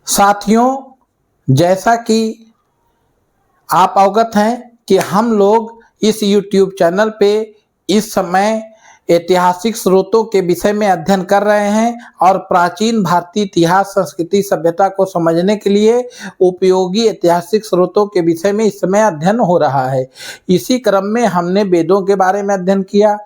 साथियों, जैसा कि आप अवगत हैं कि हम लोग इस YouTube चैनल पे इस समय ऐतिहासिक स्रोतों के विषय में अध्ययन कर रहे हैं और प्राचीन भारतीय इतिहास, संस्कृति, सभ्यता को समझने के लिए उपयोगी ऐतिहासिक स्रोतों के विषय में इस समय अध्ययन हो रहा है। इसी क्रम में हमने वेदों के बारे में अध्ययन किया,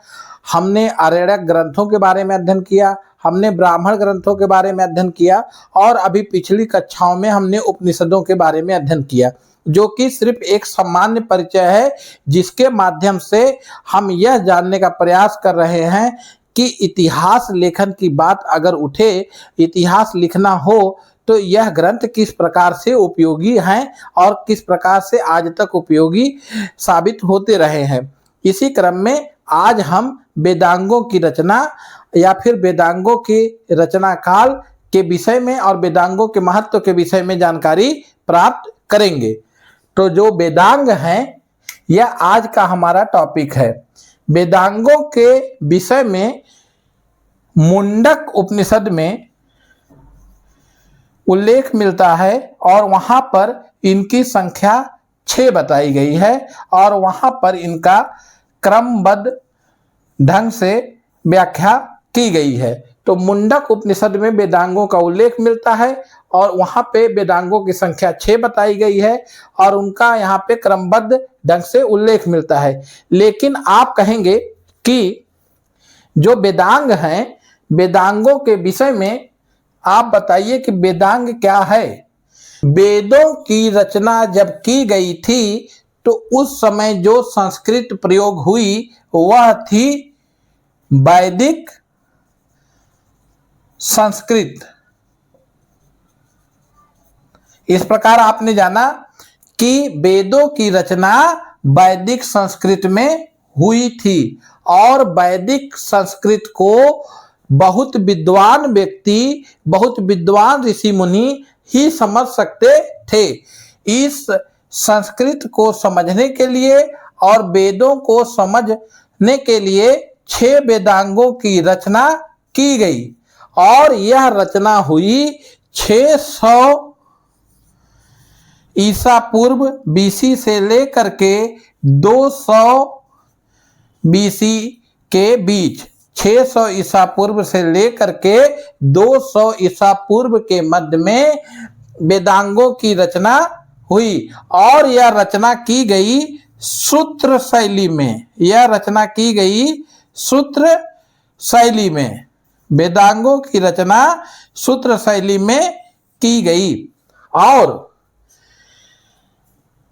हमने आर्यक ग्रंथों के बारे में अध्ययन किया, हमने ब्राह्मण ग्रंथों के बारे में अध्ययन किया और अभी पिछली कक्षाओं में हमने उपनिषदों के बारे में अध्ययन किया, जो कि सिर्फ एक सामान्य परिचय है जिसके माध्यम से हम यह जानने का प्रयास कर रहे हैं कि इतिहास लेखन की बात अगर उठे, इतिहास लिखना हो तो यह ग्रंथ किस प्रकार से उपयोगी हैं और किस प्रकार से आज तक उपयोगी साबित होते रहे हैं। इसी क्रम में आज हम वेदांगों की रचना या फिर वेदांगों की रचना काल के विषय में और वेदांगों के महत्व के विषय में जानकारी प्राप्त करेंगे। तो जो वेदांग हैं, यह आज का हमारा टॉपिक है। वेदांगों के विषय में मुंडक उपनिषद में उल्लेख मिलता है और वहां पर इनकी संख्या 6 बताई गई है और वहां पर इनका क्रमबद्ध ढंग से व्याख्या की गई है। तो मुंडक उपनिषद में वेदांगों का उल्लेख मिलता है और वहां पे वेदांगों की संख्या 6 बताई गई है और उनका यहाँ पे क्रमबद्ध ढंग से उल्लेख मिलता है। लेकिन आप कहेंगे कि जो वेदांग हैं, वेदांगों के विषय में आप बताइए कि वेदांग क्या है। वेदों की रचना जब की गई थी तो उस समय जो संस्कृत प्रयोग हुई वह थी वैदिक संस्कृत। इस प्रकार आपने जाना कि वेदों की रचना वैदिक संस्कृत में हुई थी और वैदिक संस्कृत को बहुत विद्वान व्यक्ति, बहुत विद्वान ऋषि मुनि ही समझ सकते थे। इस संस्कृत को समझने के लिए और वेदों को समझने के लिए 6 वेदांगों की रचना की गई और यह रचना हुई 600 ईसा पूर्व बीसी से लेकर के 200 बीसी के बीच, 600 ईसा पूर्व से लेकर के 200 ईसा पूर्व के मध्य में वेदांगों की रचना हुई और यह रचना की गई सूत्र शैली में। यह रचना की गई सूत्र शैली में। वेदांगों की रचना सूत्र शैली में की गई और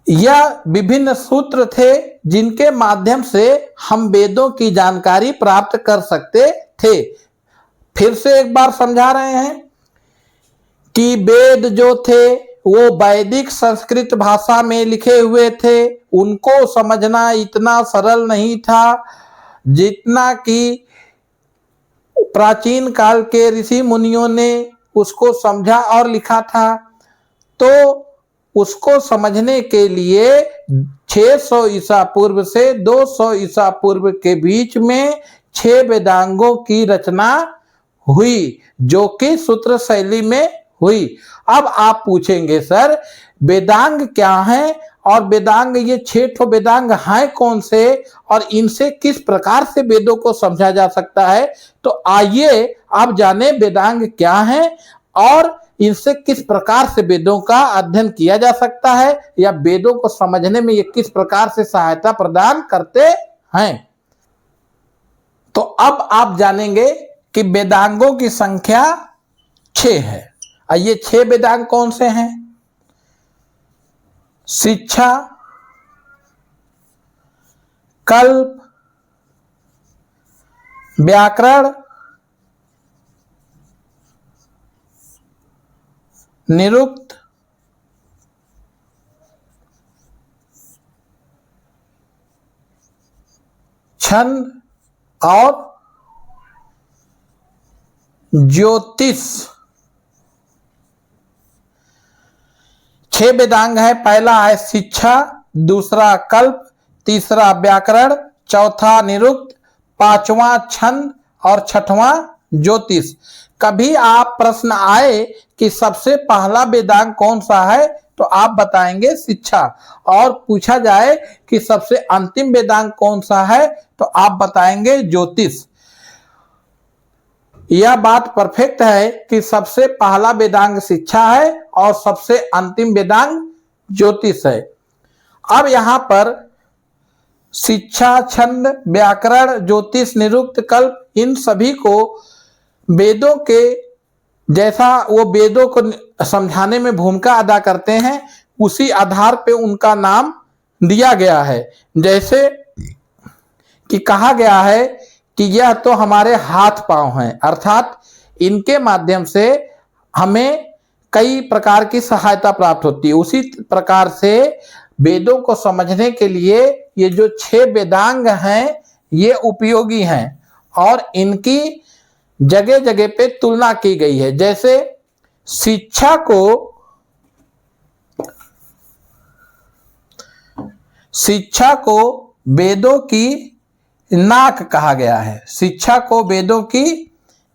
यह विभिन्न सूत्र थे जिनके माध्यम से हम वेदों की जानकारी प्राप्त कर सकते थे। फिर से एक बार समझा रहे हैं कि वेद जो थे वो वैदिक संस्कृत भाषा में लिखे हुए थे। उनको समझना इतना सरल नहीं था जितना कि प्राचीन काल के ऋषि मुनियों ने उसको समझा और लिखा था। तो उसको समझने के लिए 600 ईसा पूर्व से 200 ईसा पूर्व के बीच में 6 वेदांगों की रचना हुई जो कि सूत्र शैली में हुई। अब आप पूछेंगे सर वेदांग क्या है और वेदांग, ये 6 ठो वेदांग हैं कौन से और इनसे किस प्रकार से वेदों को समझा जा सकता है। तो आइए आप जाने वेदांग क्या है और इनसे किस प्रकार से वेदों का अध्ययन किया जा सकता है या वेदों को समझने में ये किस प्रकार से सहायता प्रदान करते हैं। तो अब आप जानेंगे कि वेदांगों की संख्या 6 है। ये 6 वेदांग कौन से हैं? शिक्षा, कल्प, व्याकरण, निरुक्त, छंद और ज्योतिष। 6 वेदांग है। पहला है शिक्षा, दूसरा कल्प, तीसरा व्याकरण, चौथा निरुक्त, पांचवा छंद और छठवां ज्योतिष। कभी आप प्रश्न आए कि सबसे पहला वेदांग कौन सा है, तो आप बताएंगे शिक्षा, और पूछा जाए कि सबसे अंतिम वेदांग कौन सा है, तो आप बताएंगे ज्योतिष। यह बात परफेक्ट है कि सबसे पहला वेदांग शिक्षा है और सबसे अंतिम वेदांग ज्योतिष है। अब यहां पर शिक्षा, छंद, व्याकरण, ज्योतिष, निरुक्त, कल्प, इन सभी को वेदों के जैसा वो वेदों को समझाने में भूमिका अदा करते हैं, उसी आधार पे उनका नाम दिया गया है। जैसे कि कहा गया है कि यह तो हमारे हाथ पांव हैं, अर्थात इनके माध्यम से हमें कई प्रकार की सहायता प्राप्त होती है। उसी प्रकार से वेदों को समझने के लिए ये जो 6 वेदांग हैं ये उपयोगी हैं और इनकी जगह जगह पे तुलना की गई है। जैसे शिक्षा को वेदों की नाक कहा गया है। शिक्षा को वेदों की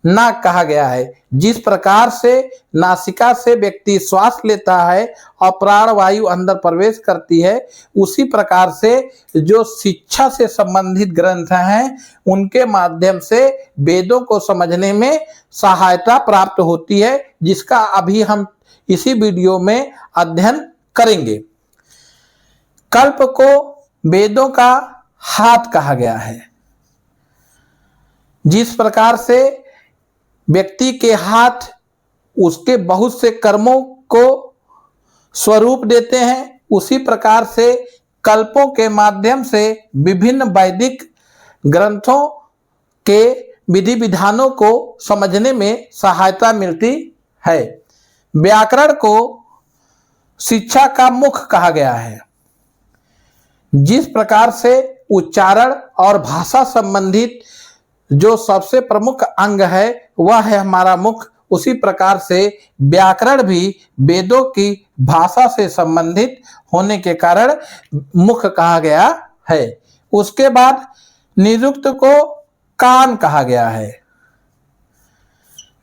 नाक कहा गया है। जिस प्रकार से नासिका से व्यक्ति श्वास लेता है और प्राणवायु अंदर प्रवेश करती है, उसी प्रकार से जो शिक्षा से संबंधित ग्रंथ हैं उनके माध्यम से वेदों को समझने में सहायता प्राप्त होती है, जिसका अभी हम इसी वीडियो में अध्ययन करेंगे। कल्प को वेदों का हाथ कहा गया है। जिस प्रकार से व्यक्ति के हाथ उसके बहुत से कर्मों को स्वरूप देते हैं, उसी प्रकार से कल्पों के माध्यम से विभिन्न वैदिक ग्रंथों के विधि विधानों को समझने में सहायता मिलती है। व्याकरण को शिक्षा का मुख कहा गया है। जिस प्रकार से उच्चारण और भाषा संबंधित जो सबसे प्रमुख अंग है वह है हमारा मुख, उसी प्रकार से व्याकरण भी वेदों की भाषा से संबंधित होने के कारण मुख कहा गया है। उसके बाद निरुक्त को कान कहा गया है।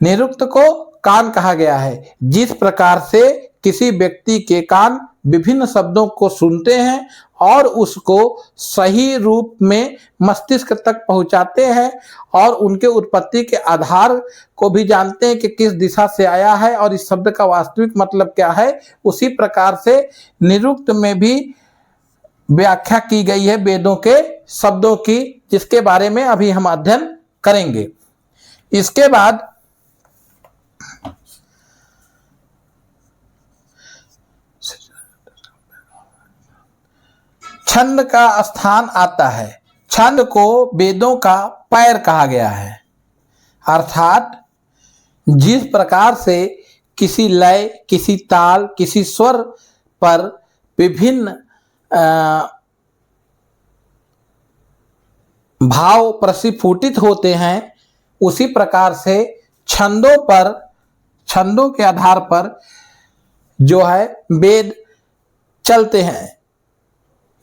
निरुक्त को कान कहा गया है। जिस प्रकार से किसी व्यक्ति के कान विभिन्न शब्दों को सुनते हैं और उसको सही रूप में मस्तिष्क तक पहुंचाते हैं और उनके उत्पत्ति के आधार को भी जानते हैं कि किस दिशा से आया है और इस शब्द का वास्तविक मतलब क्या है, उसी प्रकार से निरुक्त में भी व्याख्या की गई है वेदों के शब्दों की, जिसके बारे में अभी हम अध्ययन करेंगे। इसके बाद छंद का स्थान आता है। छंद को वेदों का पैर कहा गया है, अर्थात जिस प्रकार से किसी लय, किसी ताल, किसी स्वर पर विभिन्न भाव प्रस्फुटित होते हैं, उसी प्रकार से छंदों के आधार पर जो है वेद चलते हैं।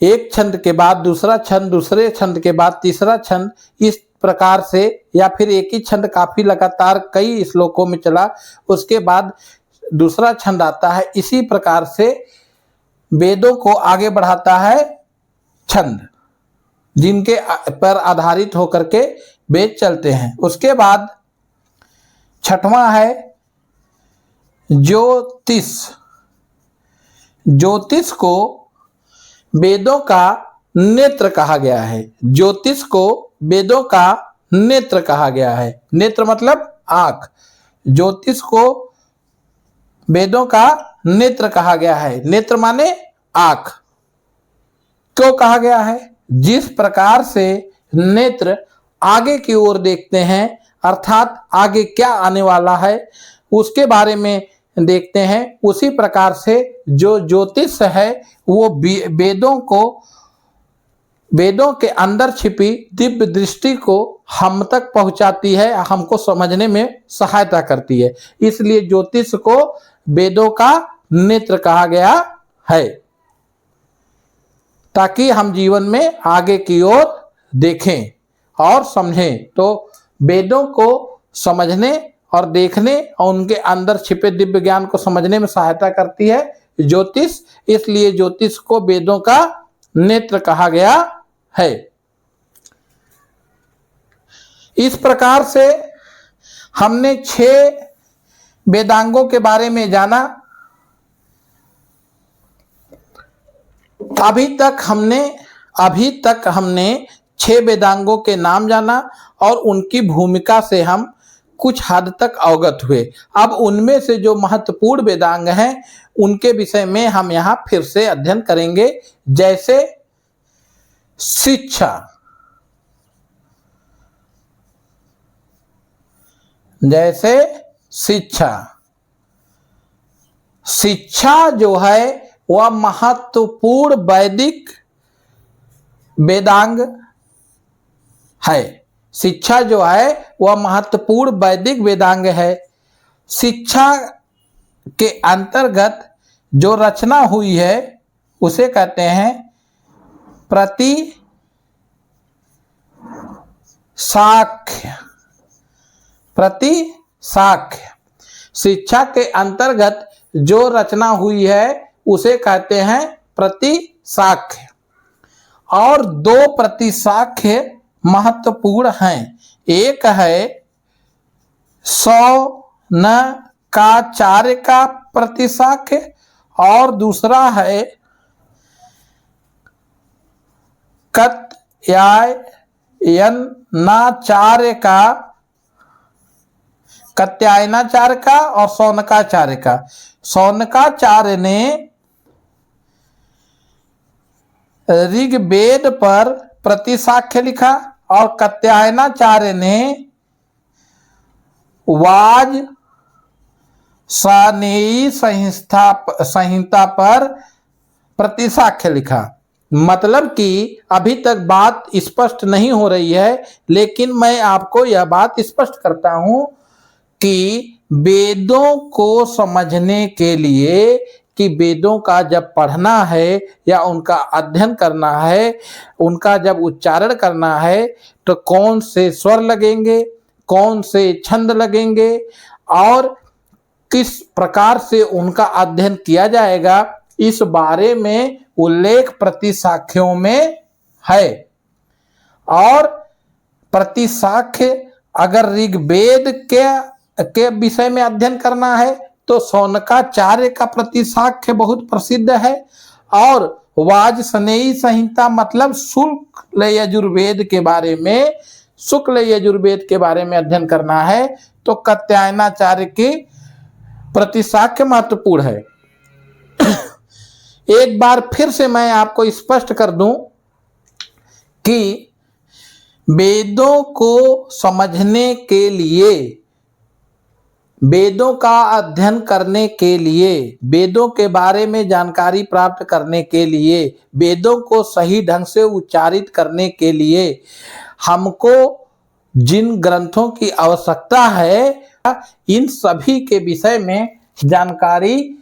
एक छंद के बाद दूसरा छंद, दूसरे छंद के बाद तीसरा छंद, इस प्रकार से, या फिर एक ही छंद काफी लगातार कई श्लोकों में चला, उसके बाद दूसरा छंद आता है। इसी प्रकार से वेदों को आगे बढ़ाता है छंद, जिनके पर आधारित होकर के वेद चलते हैं। उसके बाद छठवां है ज्योतिष। ज्योतिष को वेदों का नेत्र कहा गया है। ज्योतिष को वेदों का नेत्र कहा गया है। नेत्र मतलब आंख। ज्योतिष को वेदों का नेत्र कहा गया है। नेत्र माने आंख। क्यों कहा गया है? जिस प्रकार से नेत्र आगे की ओर देखते हैं, अर्थात आगे क्या आने वाला है उसके बारे में देखते हैं, उसी प्रकार से जो ज्योतिष है वो वेदों के अंदर छिपी दिव्य दृष्टि को हम तक पहुंचाती है, हमको समझने में सहायता करती है। इसलिए ज्योतिष को वेदों का नेत्र कहा गया है, ताकि हम जीवन में आगे की ओर देखें और समझें। तो वेदों को समझने और देखने और उनके अंदर छिपे दिव्य ज्ञान को समझने में सहायता करती है ज्योतिष। इसलिए ज्योतिष को वेदों का नेत्र कहा गया है। इस प्रकार से हमने 6 वेदांगों के बारे में जाना। अभी तक हमने 6 वेदांगों के नाम जाना और उनकी भूमिका से हम कुछ हद तक अवगत हुए। अब उनमें से जो महत्वपूर्ण वेदांग हैं उनके विषय में हम यहाँ फिर से अध्ययन करेंगे। जैसे शिक्षा जो है वह महत्वपूर्ण वैदिक वेदांग है। शिक्षा जो है वह महत्वपूर्ण वैदिक वेदांग है। शिक्षा के अंतर्गत जो रचना हुई है उसे कहते हैं प्रतिशाख्य। शिक्षा के अंतर्गत जो रचना हुई है उसे कहते हैं प्रतिशाख्य। और 2 प्रतिशाख्य महत्वपूर्ण हैं। एक है शौनकाचार्य का प्रतिशाख्य और दूसरा है कात्यायनाचार्य का और शौनकाचार्य का। शौनकाचार्य ने ऋग्वेद पर प्रतिशाख्य लिखा और कात्यायनाचार्य ने वाजसनेयी संहिता पर प्रतिशाख्य लिखा। मतलब कि अभी तक बात स्पष्ट नहीं हो रही है, लेकिन मैं आपको यह बात स्पष्ट करता हूं कि वेदों को समझने के लिए, कि वेदों का जब पढ़ना है या उनका अध्ययन करना है, उनका जब उच्चारण करना है तो कौन से स्वर लगेंगे, कौन से छंद लगेंगे और किस प्रकार से उनका अध्ययन किया जाएगा, इस बारे में उल्लेख प्रतिशाख्यों में है। और प्रतिशाख्य अगर ऋग्वेद के विषय में अध्ययन करना है तो शौनकाचार्य का प्रतिशाख्य बहुत प्रसिद्ध है। और वाजसनेयी संहिता मतलब शुक्ल यजुर्वेद के बारे में अध्ययन करना है तो कात्यायनाचार्य की प्रतिशाख्य महत्वपूर्ण है। एक बार फिर से मैं आपको स्पष्ट कर दूं कि वेदों को समझने के लिए, वेदों का अध्ययन करने के लिए, वेदों के बारे में जानकारी प्राप्त करने के लिए, वेदों को सही ढंग से उच्चारित करने के लिए हमको जिन ग्रंथों की आवश्यकता है, इन सभी के विषय में जानकारी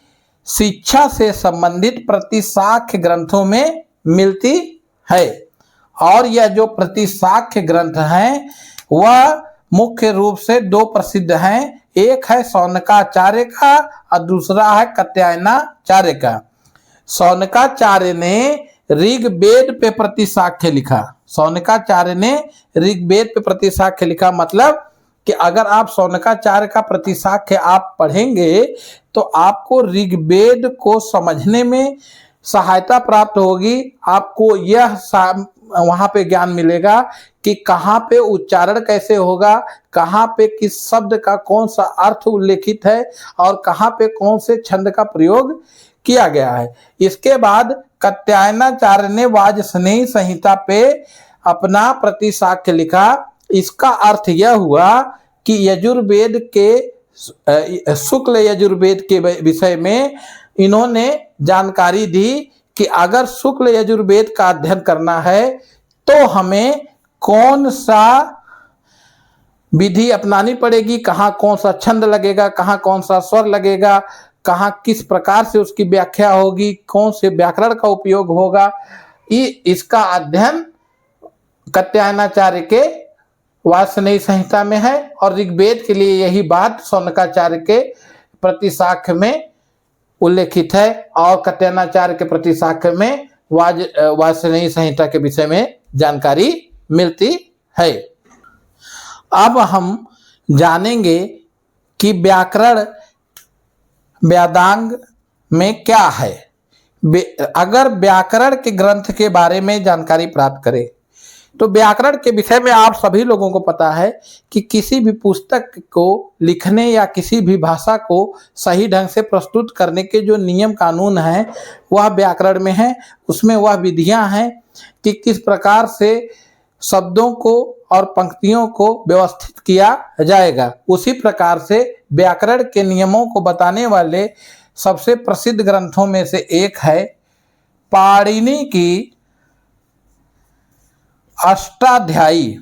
शिक्षा से संबंधित प्रतिशाख्य ग्रंथों में मिलती है। और यह जो प्रतिशाख्य ग्रंथ हैं वह मुख्य रूप से 2 प्रसिद्ध हैं। एक है शौनकाचार्य का और दूसरा है कात्यायनाचार्य का। शौनकाचार्य ने ऋग्वेद पे प्रतिशाख्य लिखा। शौनकाचार्य ने ऋग्वेद पे प्रतिशाख्य लिखा मतलब कि अगर आप शौनकाचार्य का प्रतिशाख्य आप पढ़ेंगे तो आपको ऋग्वेद को समझने में सहायता प्राप्त होगी। आपको यह वहां पे ज्ञान मिलेगा कि कहाँ पे उच्चारण कैसे होगा, कहाँ पे किस शब्द का कौन सा अर्थ उल्लेखित है और कहाँ पे कौन से छंद का प्रयोग किया गया है। इसके बाद कात्यायनाचार्य ने वाजसनेयी संहिता पे अपना प्रतिशाख्य लिखा। इसका अर्थ यह हुआ कि यजुर्वेद के शुक्ल यजुर्वेद के विषय में इन्होंने जानकारी दी कि अगर शुक्ल यजुर्वेद का अध्ययन करना है तो हमें कौन सा विधि अपनानी पड़ेगी, कहाँ कौन सा छंद लगेगा, कहाँ कौन सा स्वर लगेगा, कहाँ किस प्रकार से उसकी व्याख्या होगी, कौन से व्याकरण का उपयोग होगा। इसका अध्ययन कात्यायनाचार्य के वार्ष्णेय संहिता में है और ऋग्वेद के लिए यही बात शौनकाचार्य के प्रतिशाख्य में उल्लेखित है और कात्यायनाचार्य के प्रतिशाख्य में वार्ष्णेय संहिता के विषय में जानकारी मिलती है। अब हम जानेंगे कि व्याकरण वेदांग में क्या है। अगर व्याकरण के ग्रंथ के बारे में जानकारी प्राप्त करें तो व्याकरण के विषय में आप सभी लोगों को पता है कि किसी भी पुस्तक को लिखने या किसी भी भाषा को सही ढंग से प्रस्तुत करने के जो नियम कानून हैं वह व्याकरण में है। उसमें वह विधियां हैं कि किस प्रकार से शब्दों को और पंक्तियों को व्यवस्थित किया जाएगा। उसी प्रकार से व्याकरण के नियमों को बताने वाले सबसे प्रसिद्ध ग्रंथों में से एक है पाणिनि की अष्टाध्यायी।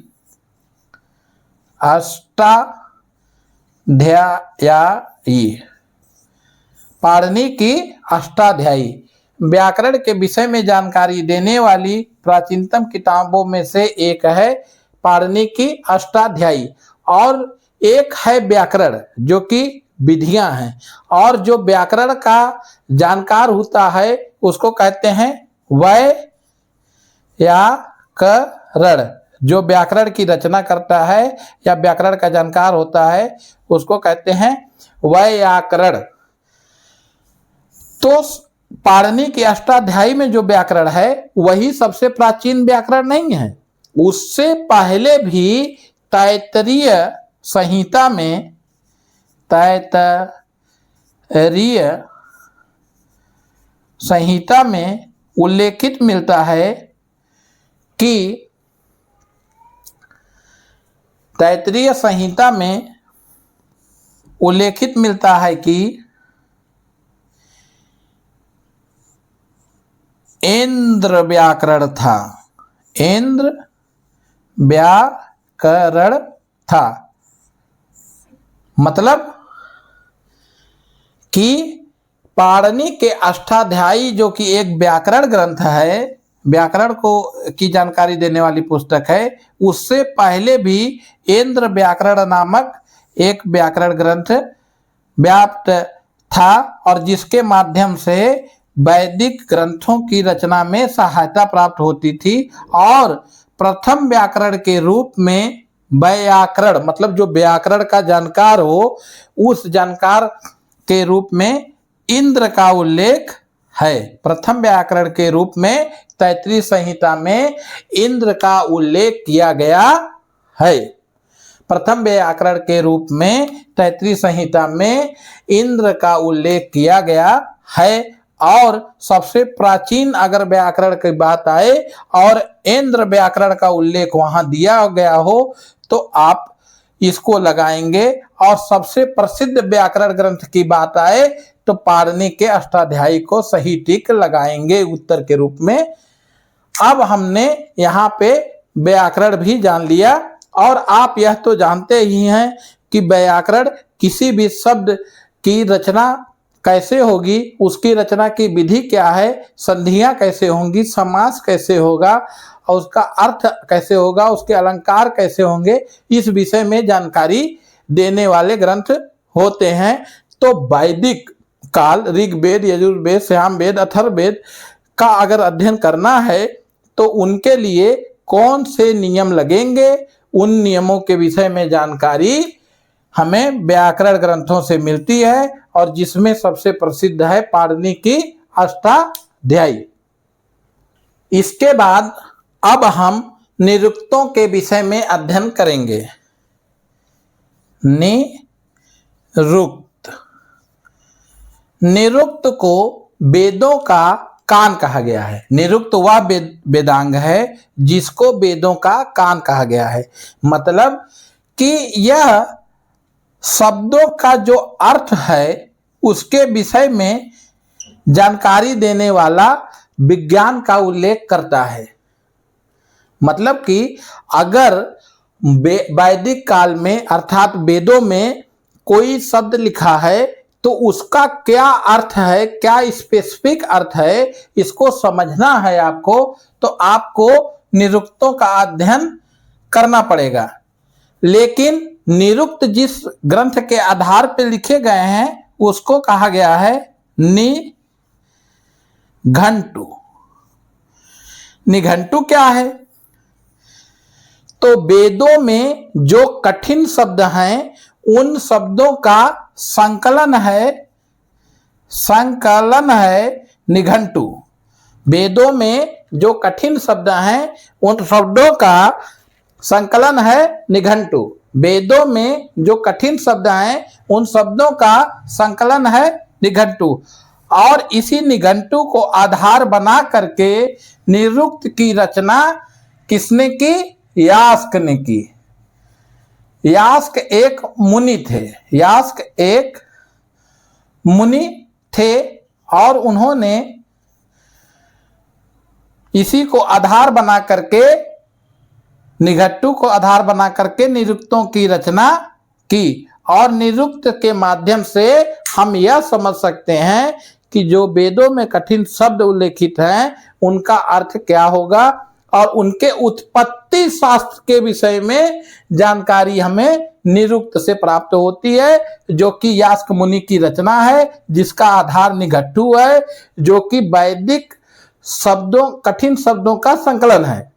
पाणिनि की अष्टाध्यायी व्याकरण के विषय में जानकारी देने वाली प्राचीनतम किताबों में से एक है पाणिनि की अष्टाध्यायी। और एक है व्याकरण जो कि विधियां हैं, और जो व्याकरण का जानकार होता है उसको कहते हैं व्याकरण। जो व्याकरण की रचना करता है या व्याकरण का जानकार होता है उसको कहते हैं व्याकरण। तो पाणिनि की अष्टाध्यायी में जो व्याकरण है वही सबसे प्राचीन व्याकरण नहीं है। उससे पहले भी तैत्तिरीय संहिता में उल्लेखित मिलता है कि तैत्तिरीय संहिता में उल्लेखित मिलता है कि इंद्र व्याकरण था। इंद्र व्याकरण था मतलब कि पाणिनि के अष्टाध्यायी जो कि एक व्याकरण ग्रंथ है, व्याकरण को की जानकारी देने वाली पुस्तक है, उससे पहले भी इंद्र व्याकरण नामक एक व्याकरण ग्रंथ व्याप्त था और जिसके माध्यम से वैदिक ग्रंथों की रचना में सहायता प्राप्त होती थी। और प्रथम व्याकरण के रूप में व्याकरण मतलब जो व्याकरण का जानकार हो उस जानकार के रूप में इंद्र का उल्लेख है। प्रथम व्याकरण के रूप में तैत्तिरीय संहिता में इंद्र का उल्लेख किया गया है। प्रथम व्याकरण के रूप में तैत्तिरीय संहिता में इंद्र का उल्लेख किया गया है। और सबसे प्राचीन अगर व्याकरण की बात आए और इंद्र व्याकरण का उल्लेख वहां दिया गया हो तो आप इसको लगाएंगे। और सबसे प्रसिद्ध व्याकरण ग्रंथ की बात आए तो पाणिनि के अष्टाध्यायी को सही टिक लगाएंगे उत्तर के रूप में। अब हमने यहाँ पे व्याकरण भी जान लिया और आप यह तो जानते ही हैं कि व्याकरण किसी भी शब्द की रचना कैसे होगी, उसकी रचना की विधि क्या है, संधियां कैसे होंगी, समास कैसे होगा और उसका अर्थ कैसे होगा, उसके अलंकार कैसे होंगे, इस विषय में जानकारी देने वाले ग्रंथ होते हैं। तो वैदिक काल ऋग्वेद, यजुर्वेद, सामवेद, अथर्ववेद का अगर अध्ययन करना है तो उनके लिए कौन से नियम लगेंगे, उन नियमों के विषय में जानकारी हमें व्याकरण ग्रंथों से मिलती है और जिसमें सबसे प्रसिद्ध है पाणिनि की अष्टाध्यायी। इसके बाद अब हम निरुक्तों के विषय में अध्ययन करेंगे। निरुक्त को वेदों का कान कहा गया है। निरुक्त वह वेदांग है जिसको वेदों का कान कहा गया है। मतलब कि यह शब्दों का जो अर्थ है उसके विषय में जानकारी देने वाला विज्ञान का उल्लेख करता है। मतलब कि अगर वैदिक काल में अर्थात वेदों में कोई शब्द लिखा है तो उसका क्या अर्थ है, क्या स्पेसिफिक अर्थ है, इसको समझना है आपको तो आपको निरुक्तों का अध्ययन करना पड़ेगा। लेकिन निरुक्त जिस ग्रंथ के आधार पर लिखे गए हैं उसको कहा गया है निघंटु। निघंटु क्या है? तो वेदों में जो कठिन शब्द हैं उन शब्दों का संकलन है निघंटु। वेदों में जो कठिन शब्द हैं उन शब्दों का संकलन है निघंटु। वेदों में जो कठिन शब्द हैं उन शब्दों का संकलन है निघंटु। और इसी निघंटु को आधार बना करके निरुक्त की रचना किसने की? यास्क ने की। यास्क एक मुनि थे। यास्क एक मुनि थे और उन्होंने इसी को आधार बना करके, निघंटु को आधार बना करके निरुक्तों की रचना की। और निरुक्त के माध्यम से हम यह समझ सकते हैं कि जो वेदों में कठिन शब्द उल्लेखित हैं उनका अर्थ क्या होगा और उनके उत्पत्ति शास्त्र के विषय में जानकारी हमें निरुक्त से प्राप्त होती है, जो कि यास्क मुनि की रचना है, जिसका आधार निघंटु है, जो कि वैदिक शब्दों, कठिन शब्दों का संकलन है।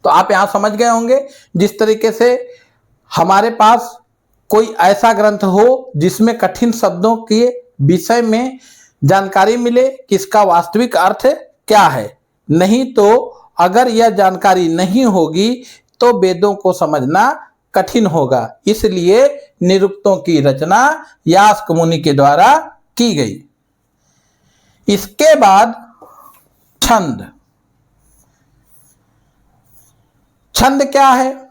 तो आप यहां समझ गए होंगे, जिस तरीके से हमारे पास कोई ऐसा ग्रंथ हो जिसमें कठिन शब्दों के विषय में जानकारी मिले कि इसका वास्तविक अर्थ क्या है। नहीं तो अगर यह जानकारी नहीं होगी तो वेदों को समझना कठिन होगा। इसलिए निरुक्तों की रचना यास्क मुनि के द्वारा की गई। इसके बाद छंद। छंद क्या है?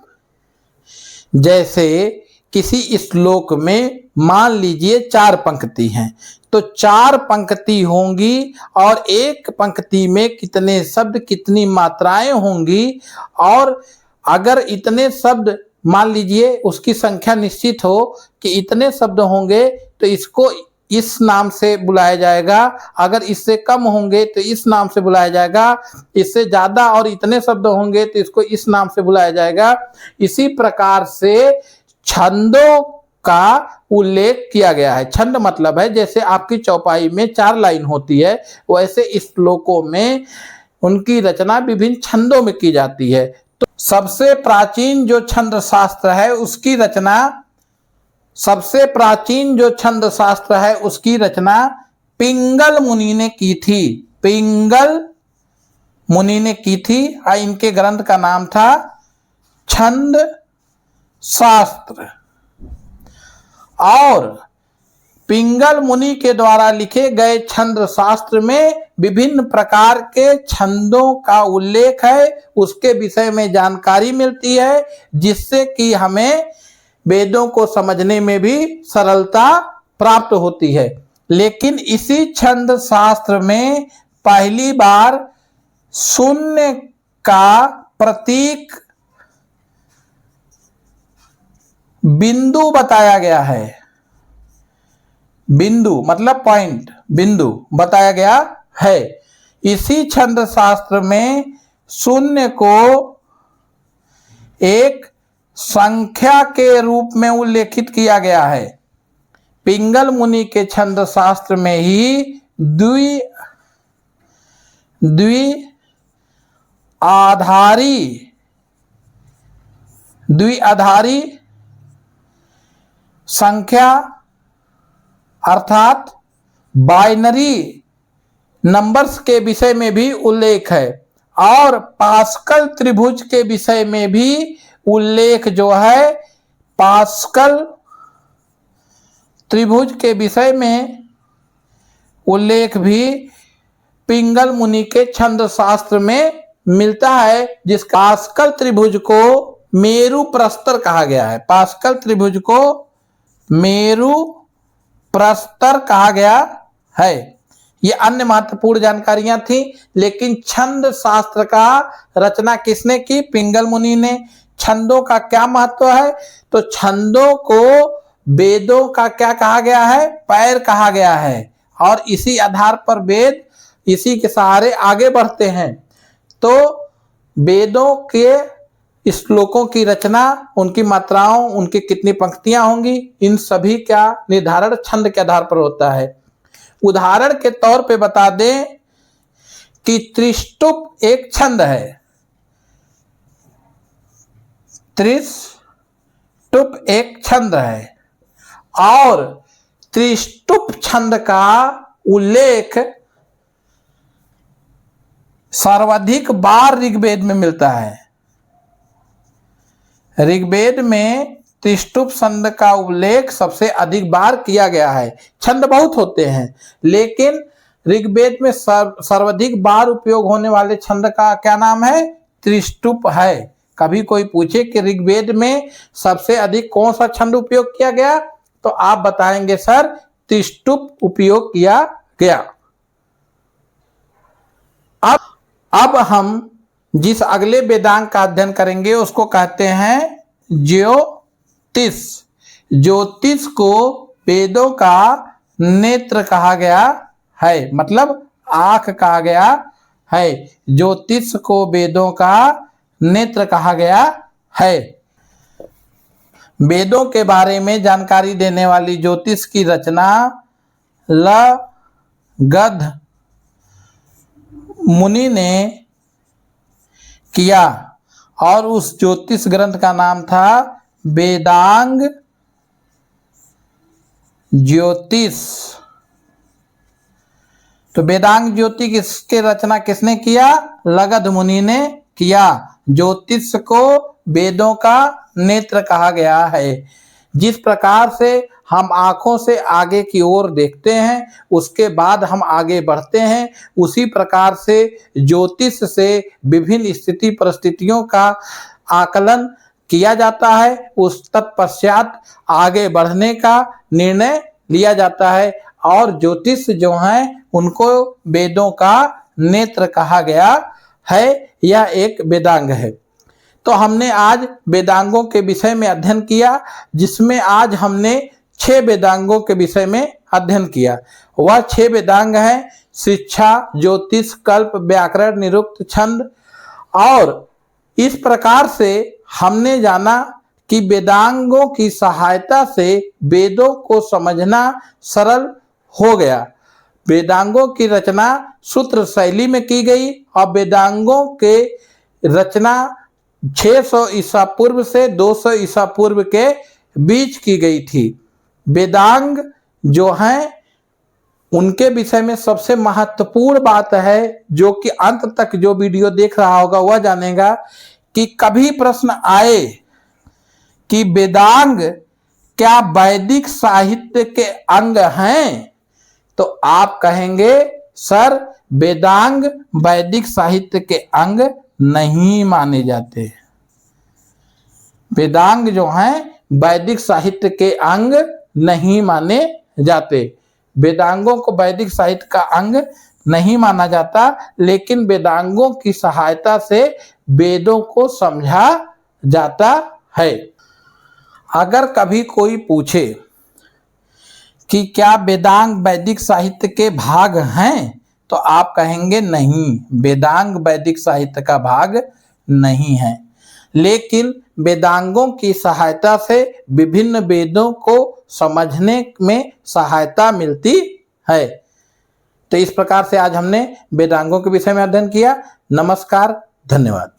जैसे किसी श्लोक में मान लीजिए 4 पंक्ति हैं, तो 4 पंक्ति होंगी और एक पंक्ति में कितने शब्द, कितनी मात्राएं होंगी। और अगर इतने शब्द, मान लीजिए उसकी संख्या निश्चित हो कि इतने शब्द होंगे तो इसको इस नाम से बुलाया जाएगा, अगर इससे कम होंगे तो इस नाम से बुलाया जाएगा, इससे ज्यादा और इतने शब्द होंगे तो इसको इस नाम से बुलाया जाएगा। इसी प्रकार से छंदों का उल्लेख किया गया है। छंद मतलब है जैसे आपकी चौपाई में 4 लाइन होती है, वैसे इस श्लोकों में उनकी रचना विभिन्न छंदों में की जाती है। तो सबसे प्राचीन जो छंद शास्त्र है उसकी रचना पिंगल मुनि ने की थी। पिंगल मुनि ने की थी और इनके ग्रंथ का नाम था छंद शास्त्र। और पिंगल मुनि के द्वारा लिखे गए छंद शास्त्र में विभिन्न प्रकार के छंदों का उल्लेख है, उसके विषय में जानकारी मिलती है, जिससे कि हमें वेदों को समझने में भी सरलता प्राप्त होती है। लेकिन इसी छंद शास्त्र में पहली बार शून्य का प्रतीक बिंदु बताया गया है। बिंदु मतलब पॉइंट, बिंदु बताया गया है। इसी छंद शास्त्र में शून्य को एक संख्या के रूप में उल्लेखित किया गया है। पिंगल मुनि के छंद शास्त्र में ही द्विआधारी संख्या अर्थात बाइनरी नंबर्स के विषय में भी उल्लेख है। और पास्कल त्रिभुज के विषय में भी उल्लेख जो है, पास्कल त्रिभुज के विषय में उल्लेख भी पिंगल मुनि के छंद शास्त्र में मिलता है, जिस पास्कल त्रिभुज को मेरु प्रस्तर कहा गया है। पास्कल त्रिभुज को मेरु प्रस्तर कहा गया है। ये अन्य महत्वपूर्ण जानकारियां थी, लेकिन छंद शास्त्र का रचना किसने की? पिंगल मुनि ने। छंदों का क्या महत्व है? तो छंदों को वेदों का क्या कहा गया है? पैर कहा गया है। और इसी आधार पर वेद, इसी के सहारे आगे बढ़ते हैं। तो वेदों के श्लोकों की रचना, उनकी मात्राओं, उनकी कितनी पंक्तियां होंगी, इन सभी का निर्धारण छंद के आधार पर होता है। उदाहरण के तौर पे बता दें कि त्रिष्टुप एक छंद है। त्रिष्टुप एक छंद है और त्रिष्टुप छंद का उल्लेख सर्वाधिक बार ऋग्वेद में मिलता है। ऋग्वेद में त्रिष्टुप छंद का उल्लेख सबसे अधिक बार किया गया है। छंद बहुत होते हैं, लेकिन ऋग्वेद में सर्वाधिक बार उपयोग होने वाले छंद का क्या नाम है? त्रिष्टुप है। कभी कोई पूछे कि ऋग्वेद में सबसे अधिक कौन सा छंद उपयोग किया गया, तो आप बताएंगे सर त्रिष्टुप उपयोग किया गया। अब हम जिस अगले वेदांग का अध्ययन करेंगे उसको कहते हैं ज्योतिष। ज्योतिष को वेदों का नेत्र कहा गया है, मतलब आंख कहा गया है। ज्योतिष को वेदों का नेत्र कहा गया है। वेदों के बारे में जानकारी देने वाली ज्योतिष की रचना लगध मुनि ने किया और उस ज्योतिष ग्रंथ का नाम था वेदांग ज्योतिष। तो वेदांग ज्योति किसके रचना किसने किया? लगध मुनि ने किया। ज्योतिष को वेदों का नेत्र कहा गया है। जिस प्रकार से हम आंखों से आगे की ओर देखते हैं, उसके बाद हम आगे बढ़ते हैं, उसी प्रकार से ज्योतिष से विभिन्न स्थिति परिस्थितियों का आकलन किया जाता है। उस तत्पश्चात आगे बढ़ने का निर्णय लिया जाता है और ज्योतिष जो हैं उनको वेदों का नेत्र कहा गया है। यह एक वेदांग है। तो हमने आज वेदांगों के विषय में अध्ययन किया, जिसमें आज हमने 6 वेदांगों के विषय में अध्ययन किया। वह 6 वेदांग हैं शिक्षा, ज्योतिष, कल्प, व्याकरण, निरुक्त, छंद। और इस प्रकार से हमने जाना कि वेदांगों की सहायता से वेदों को समझना सरल हो गया। वेदांगों की रचना सूत्र शैली में की गई और वेदांगों के रचना 600 ईसा पूर्व से 200 ईसा पूर्व के बीच की गई थी। वेदांग जो हैं उनके विषय में सबसे महत्वपूर्ण बात है, जो कि अंत तक जो वीडियो देख रहा होगा वह जानेगा कि कभी प्रश्न आए कि वेदांग क्या वैदिक साहित्य के अंग हैं, तो आप कहेंगे सर वेदांग वैदिक साहित्य के अंग नहीं माने जाते। वेदांग जो हैं वैदिक साहित्य के अंग नहीं माने जाते। वेदांगों को वैदिक साहित्य का अंग नहीं माना जाता, लेकिन वेदांगों की सहायता से वेदों को समझा जाता है। अगर कभी कोई पूछे कि क्या वेदांग वैदिक साहित्य के भाग हैं, तो आप कहेंगे नहीं, वेदांग वैदिक साहित्य का भाग नहीं है। लेकिन वेदांगों की सहायता से विभिन्न वेदों को समझने में सहायता मिलती है। तो इस प्रकार से आज हमने वेदांगों के विषय में अध्ययन किया। नमस्कार, धन्यवाद।